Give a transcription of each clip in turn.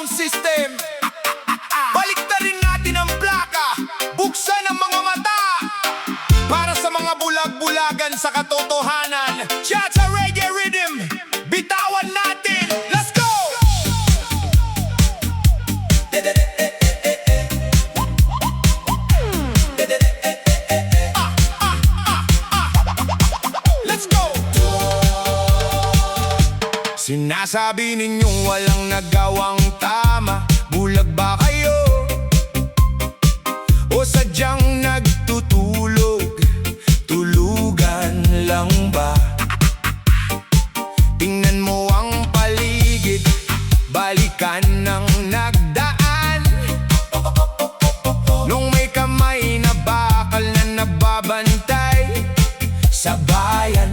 sound system. Baliktarin natin ang plaka, buksan ang mga mata para sa mga bulag-bulagan sa katotohanan. Cha-cha reggae rhythm, bitawan natin. Let's go! Let's go! Sinasabi ninyong walang nagawang tama. Bulag ba kayo? O sadyang nagtutulog? Tulugan lang ba? Tingnan mo ang paligid, balikan ng nagdaan. Nung may kamay na bakal na nababantay sa bayan.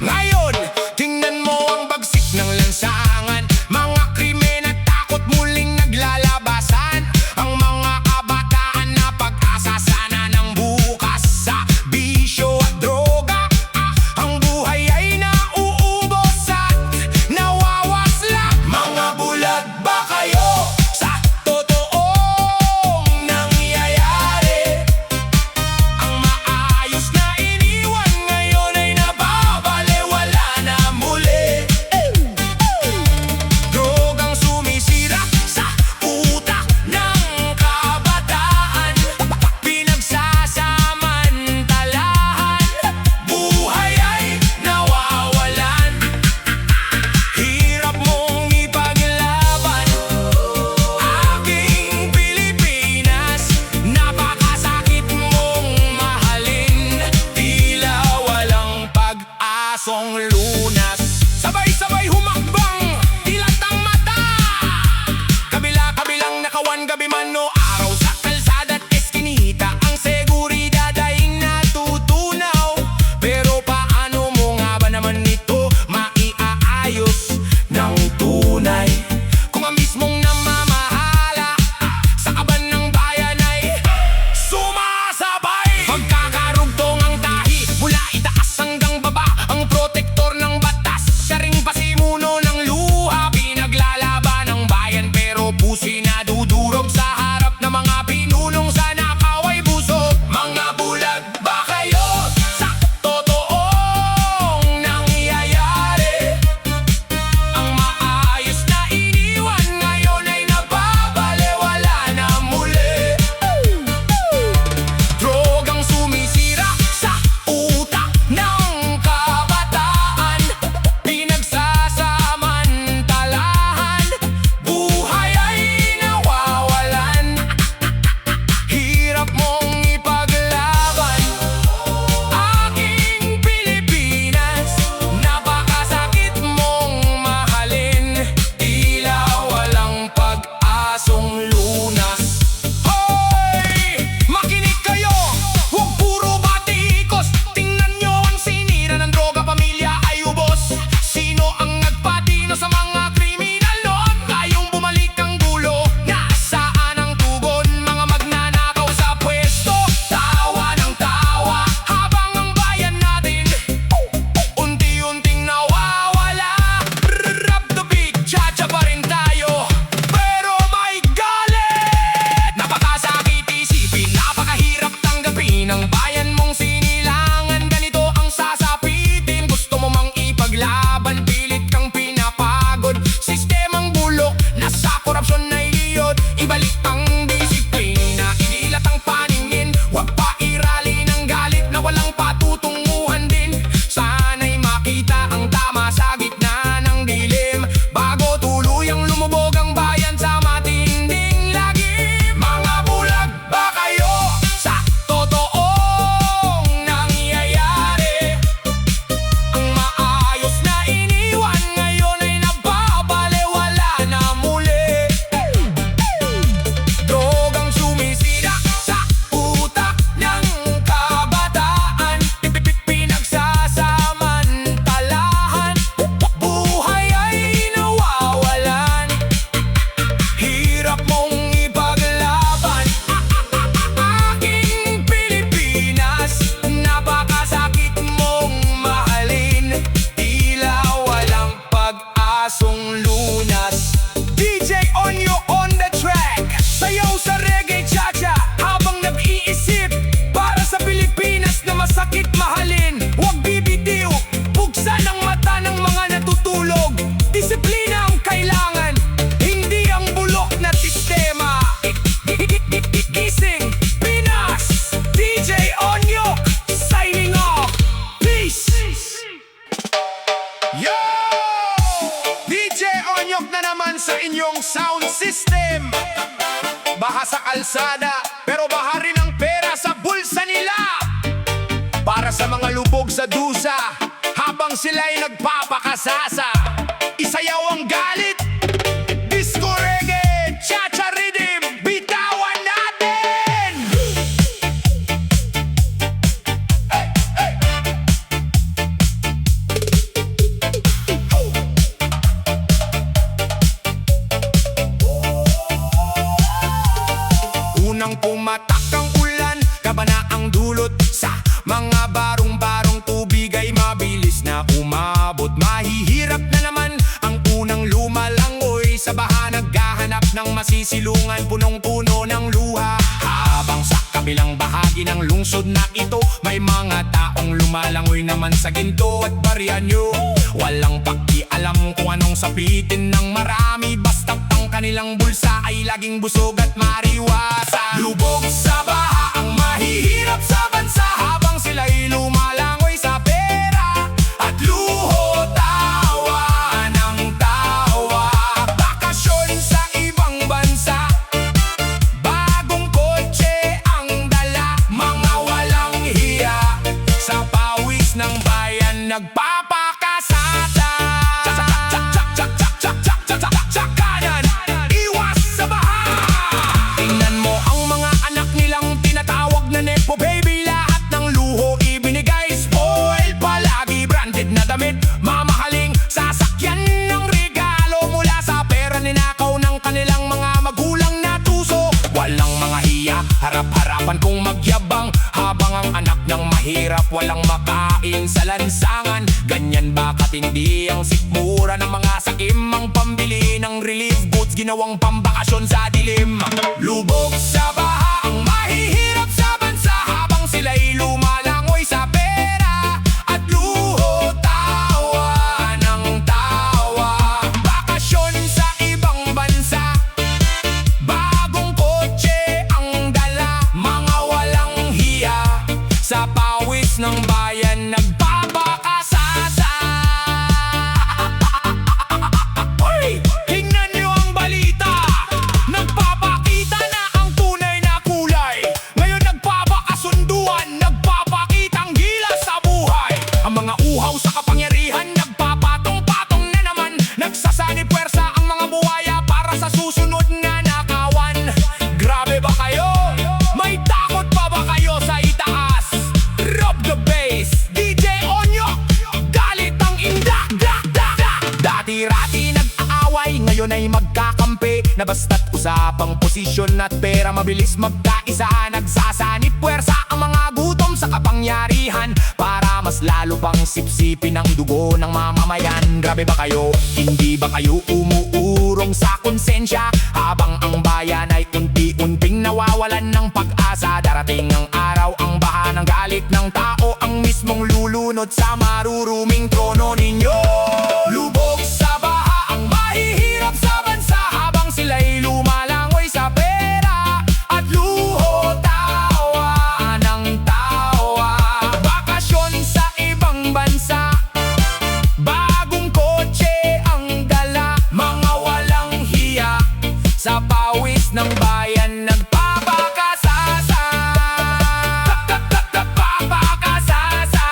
Ngayon, tingnan mo ang bagsik ng lansangan. Mga krimen at takot muling naglalabasan. Ang mga kabataan na pag-asa sana ng bukas sa bisyo at droga. Ang buhay ay nauubos at nawawasla. Mga bulag ba kayo sa totoong nangyayari? Ang maayos na iniwan ngayon ay nababalewala na muli. Drogang sumisira sa utak ng kabataan, pinagsasamantalahan, buhay ay nawawalan. Hirap mong ipaglaban, aking Pilipinas. Napakasakit mong mahalin, tila walang pag-asong lunas. Sabay-sabay humakbang, dilatang mata. Kabila-kabilang nakawan, gabi man o araw, sa kalsada at eskinita, ang seguridad ay natutunaw. Pero paano mo nga ba naman ito maiaayos ng tunay? Kung ang mismong namamahala sa kaban ng bayan ay sumasabay. Pagkakarugtong ang tahi mula itaas hanggang baba, ang protektor ng batas, siya ring pasimuno ng luha. Pinaglalaban ng bayan pero puso'y nadudurog sa harap Onyok na naman sa inyong sound system. Baha sa kalsada, pero baha rin ang pera sa bulsa nila. Para sa mga lubog sa dusa, habang sila'y nagpapakasasa. Isayaw ang galit, disco reggae, cha-cha rhythm, bitawan natin! Hey, hey. Unang pumatak ang ulan, kabana ang dulot sa mga barong-barong tubig ay mabilis na umabot. Mahihirap na naman ang unang lumalangoy, sa baha naghahanap ng masisilungan, punong-puno ng luha. Habang sa kabilang bahagi ng lungsod na ito, may mga taong lumalangoy naman sa ginto at baryanyo. Walang pakialam kung anong sapitin ng marami, basta't ang kanilang bulsa ay laging busog at mariwasa. Lubog sa baha ang mahihirap sa bansa, habang sila'y lumalangoy sa pera at luho. Tawa ng tawa, bakasyon sa ibang bansa, bagong kotse ang dala, mga walang hiya, sa pawis ng bayan nagpapakasada. Tsakanan, iwas sa baha. Tingnan mo ang mga anak nilang tinatawag na nepo baby. Lahat ng luho ibinigay, spoil palagi, branded na damit, mamahaling sasakyan ng regalo mula sa pera ninakaw ng kanilang mga magulang na tuso. Walang mga hiya, harap-harapan kung magyabang, habang ang anak ng mahirap walang makain sa lansangan. Ganyan ba katindi ang sikmura ng mga sakim, ang pambili ng relief goods ginawang pambakasyon sa dilim. Lubog sa baha ang mahihirap sa bansa, habang sila'y lumalangoy sa pera at luho. Tawa ng tawa, bakasyon sa ibang bansa, bagong kotse ang dala, mga walang hiya, sa pawis ng bayan nagpapakasasa. Uy! Tingnan nyo ang balita, nagpapakita na ang tunay na kulay. Ngayon nagpapakasunduan, nagpapakitang gilas sa buhay. Ang mga uhaw sa kapangyarihan nagpapatong-patong na naman, nagsasanib puwersa ang mga buhaya para sa susunod na nakawan. Grabe ba kayo? May takot pa ba kayo sa itaas? Rob the bass, DJ Onyok, galit ang indak. Dati-rati nag-aaway, ngayon ay magkakampi, na basta't usapang posisyon at pera mabilis magkaisa. Nagsasanib puwersa ang mga gutom sa kapangyarihan, para mas lalo pang sipsipin ang dugo ng mamamayan. Grabe ba kayo? Hindi ba kayo umuurong sa konsensya, habang ang bayan ay unti-unting nawawalan ng pag-asa? Darating ang araw, ang baha ng galit ng tao ang mismong lulunod sa maruruming trono ninyo. Lubog sa baha ang mahihirap sa bansa, habang sila'y lumalangoy sa pera at luho. Tawa ng tawa, bakasyon sa ibang bansa, bagong kotse ang dala, mga walang hiya, sa pawis ng bayan nagpapakasasa. Nagpapakasasa.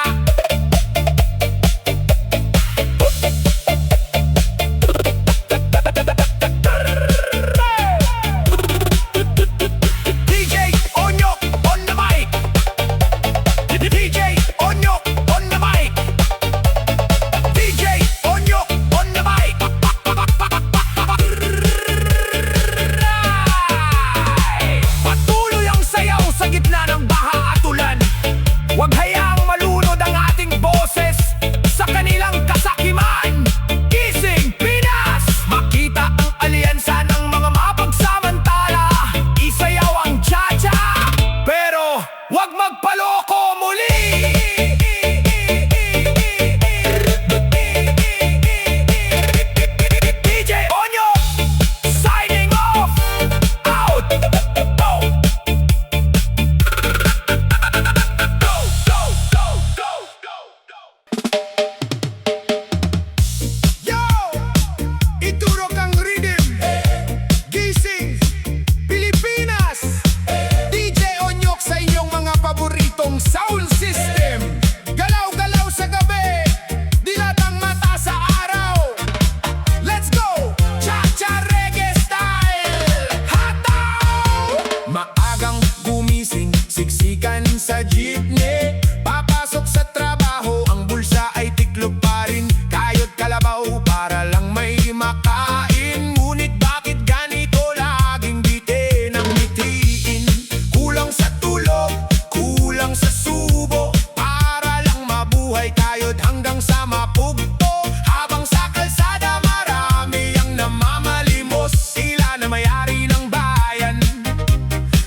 hanggang sa mapugto. Habang sa kalsada marami ang namamalimos, sila na may-ari ng bayan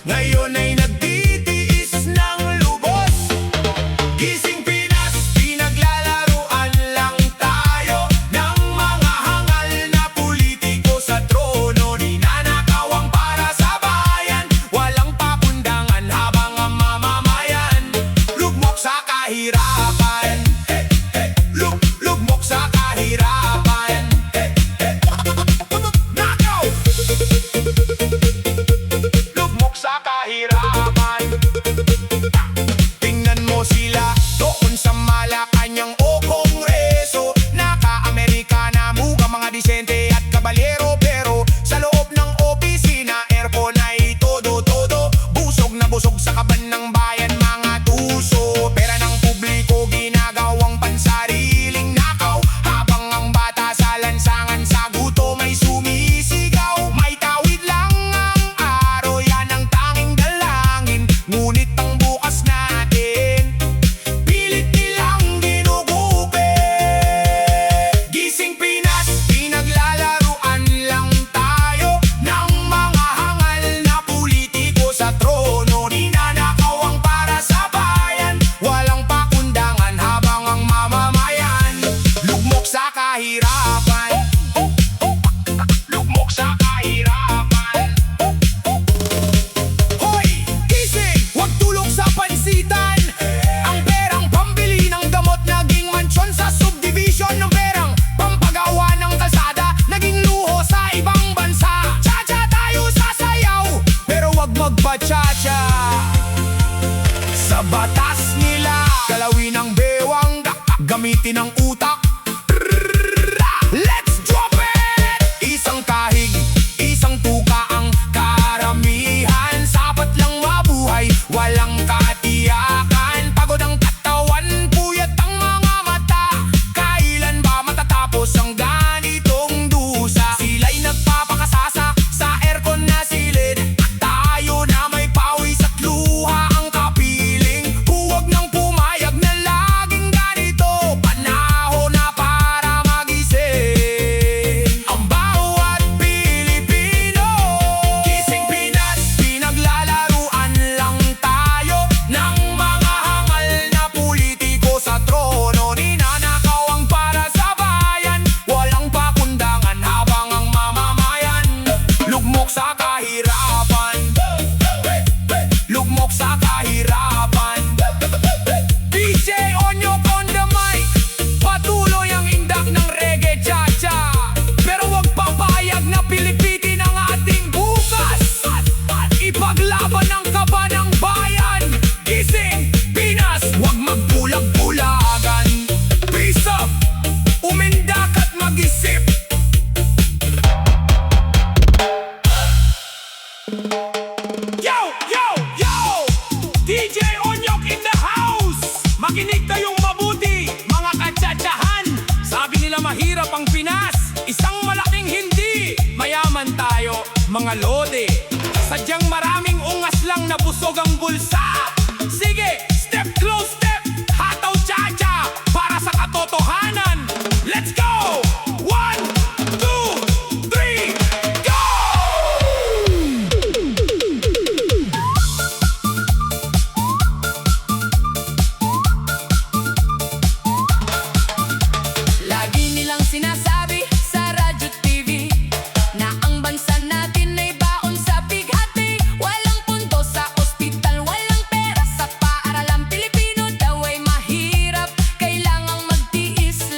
ngayon ay nagtitiis ng lubos. Gising Pinas, pinaglalaruan lang tayo ng mga hangal na politiko sa trono. Ninanakawang para sa bayan, walang pakundangan habang ang mamamayan lugmok sa kahirapan. Lugmok sa kahirapan. Nakaw! Lugmok sa kahirapan. Tingnan mo sila doon sa Malacanang o Kongreso. Naka-Amerikana, mukhang mga disente at kabalyero. Pero sa loob ng opisina, aircon ay todo-todo. Busog na busog sa kaban ng bayan, mga tuso. Pera ng publiko ginagawang pansariling nakaw, habang ang bata sa lansangan sa gutom ay sumisigaw. May tawid lang ang araw, yan ang tanging dalangin. Ngunit ang bukas natin, pilit nilang ginugupi. Gising Pinas, pinaglalaruan lang tayo ng mga hangal na politiko sa trono. Ninanakawang para sa bayan, walang pakundangan habang ang mamamayan lugmok sa kahirapan. Lugmok sa kahirapan. Hoy! Gising! Huwag tulog sa pansitan. Ang perang pambili ng gamot naging mansyon sa subdivision. Ng perang pampagawa ng kalsada naging luho sa ibang bansa. Cha-cha tayo sasayaw, pero wag magpa-cha-cha. Sa batas nila, galawin ang bewang, gamitin ang utak. Let's drop it! Isang kahig, isang tuka ang karamihan. Sapat lang mabuhay, walang katiyakan. Pagod ang katawan, puyat ang mga mata. Kailan ba matatapos ang ganitong dusa? Sila'y nagpapakasasa sa aircon na silid. Tayo na may pawis at luha ang kapiling. Huwag nang pumayag na laging ganito. Panahon na para magising ang bawat Pilipino. Gising Pinas, pinaglalaruan lang tayo ng mga hangal na politiko sa trono. Ninanakawang para sa bayan, walang pakundangan habang ang mamamayan lugmok sa kahirapan. Lugmok sa kahirapan. DJ Onyok on the mic, patuloy ang indak ng reggae cha-cha. Pero wag papayag na pilipitin ang ating bukas. Ipaglaban ang kaba ng bayan. Gising Pinas, wag magbulag-bulagan. Peace up, umindak at mag-isip. Yo, yo, yo! DJ Onyok in the house! Makinig kayong mabuti, mga katsatsahan. Sabi nila mahirap ang Pinas, isang malaking hindi. Mayaman tayo, mga lode. Sadyang maraming ungas lang na busog ang bulsa. Sige, step close step, hataw cha-cha para sa katotohanan. Let's go! 1, 2, 3, go! Lagi nilang sinasabi sa radyo TV na ang bansa natin ay baon sa bighati. Walang pundo sa ospital, walang pera sa paaralan. Pilipino daw ay mahirap, kailangang magtiis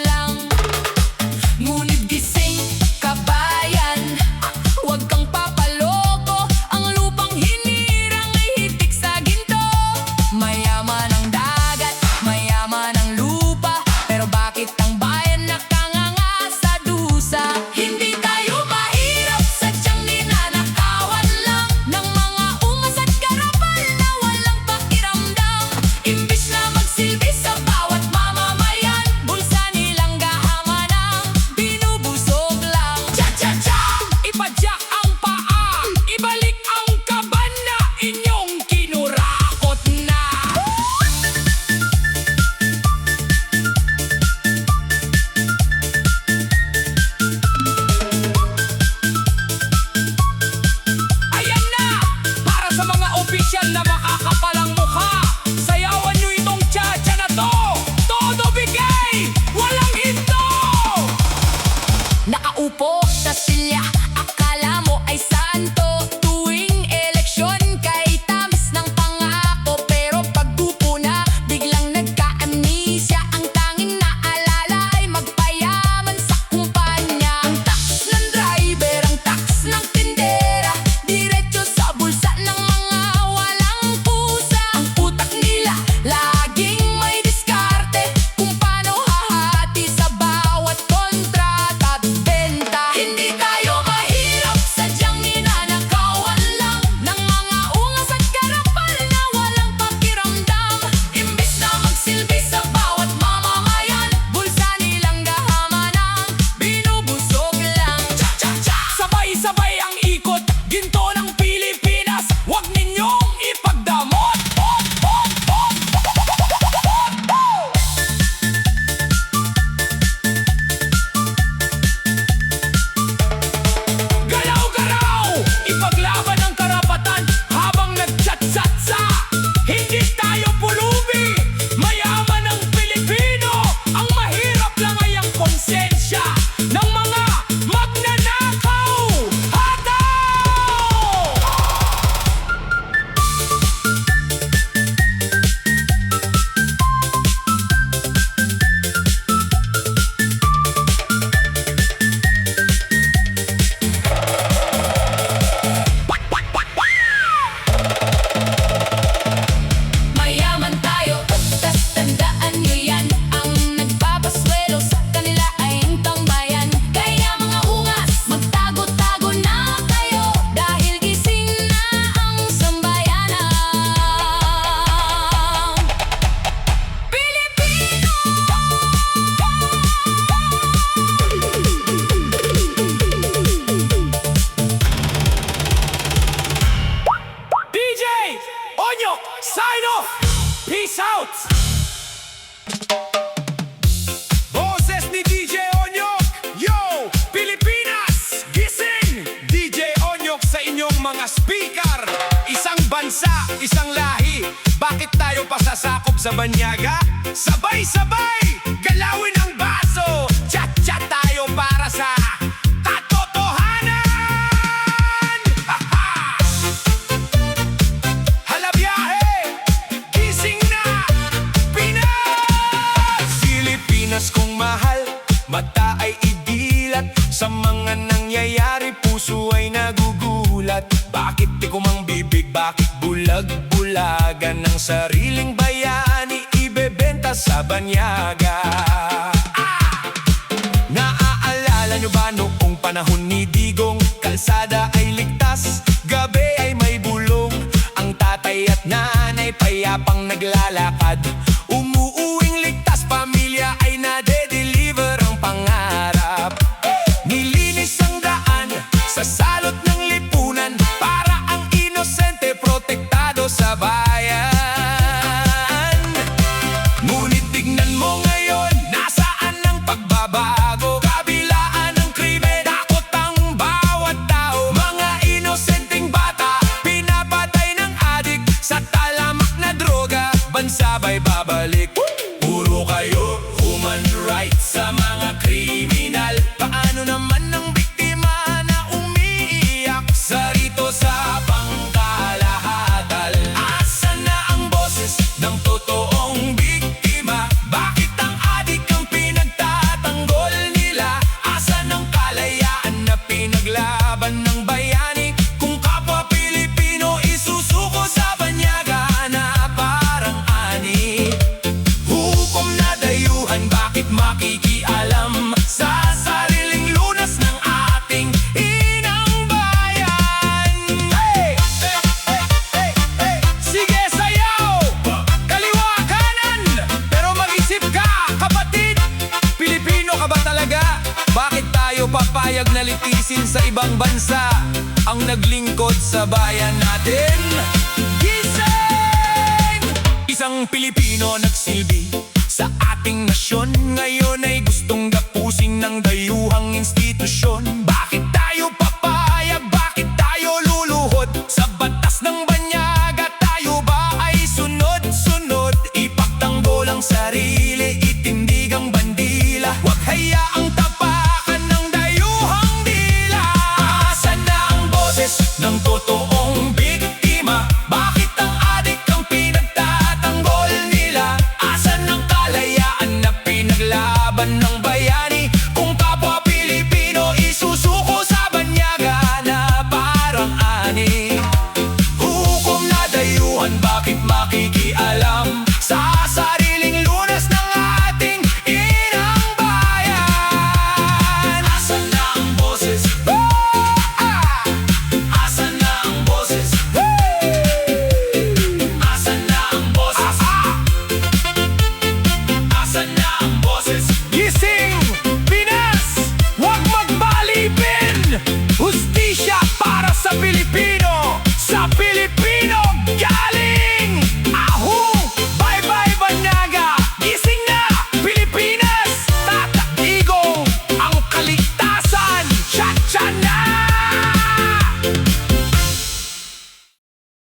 pasasakop sa banyaga. Sabay-sabay, galawin ang baso. Chat-chat tayo para sa katotohanan. Ha-ha! Hala biyahe, gising na, Pinas! Pilipinas kong mahal, mata ay idilat. Sa mga nangyayari, puso ay nagugulat. Bakit di ko mang bibig, bakit bulag-bulagan ang sariling bayani, ibebenta sa banyaga? Naaalala nyo ba noong panahon ni Digong? Kalsada ay ligtas, gabi ay may bulong. Ang tatay at nanay payapang naglalakad, umuuwing ligtas, pamilya ay nade-deliver ang pangarap. Nilinis ang daan sa salot ng lipunan, para ang inosente protektado sa bayan. Ngunit tignan mo ngayon, nasaan ang pagbabago? Kabilaan ng krimen, takot ang bawat tao. Mga inosenteng bata, pinapatay ng adik sa talamak na droga. Bansa ba'y babalik? Puro kayo human rights sa mga kriminal. Paano naman ang biktima na umiiyak sa rito sa pangkalahatan? Asan na ang boses ng totoong biktima? Bakit ang adik ang pinagtatanggol nila? Asan ang kalayaan na pinaglaban ng bayani? Kung kapwa Pilipino isusuko sa banyaga na parang ani. Hukom na dayuhan, bakit makikialam sa sariling lunas ng ating inang bayan? Hey! Hey! Hey! Hey! Hey! Sige, sayaw! Kaliwa, kanan! Pero mag-isip ka, kapatid! Pilipino ka ba talaga? Bakit tayo papayag na litisin sa ibang bansa ang naglingkod sa bayan natin? Gising! Isang Pilipino nagsilbi sa ating nasyon, ngayon ay gustong gapusin ng dayuhang institusyon. Bakit tayo papayag? Bakit tayo luluhod sa batas ng banyaga? Tayo ba ay sunod-sunod? Ipagtanggol ang sarili, itindig ang bandila. Huwag hayaang tapakan ng dayuhang dila. Asan na ang boses ng totoong biktima? Bakit ang adik ang pinagtatanggol nila? Asan ang kalayaan na pinaglaban ng bayani? Kung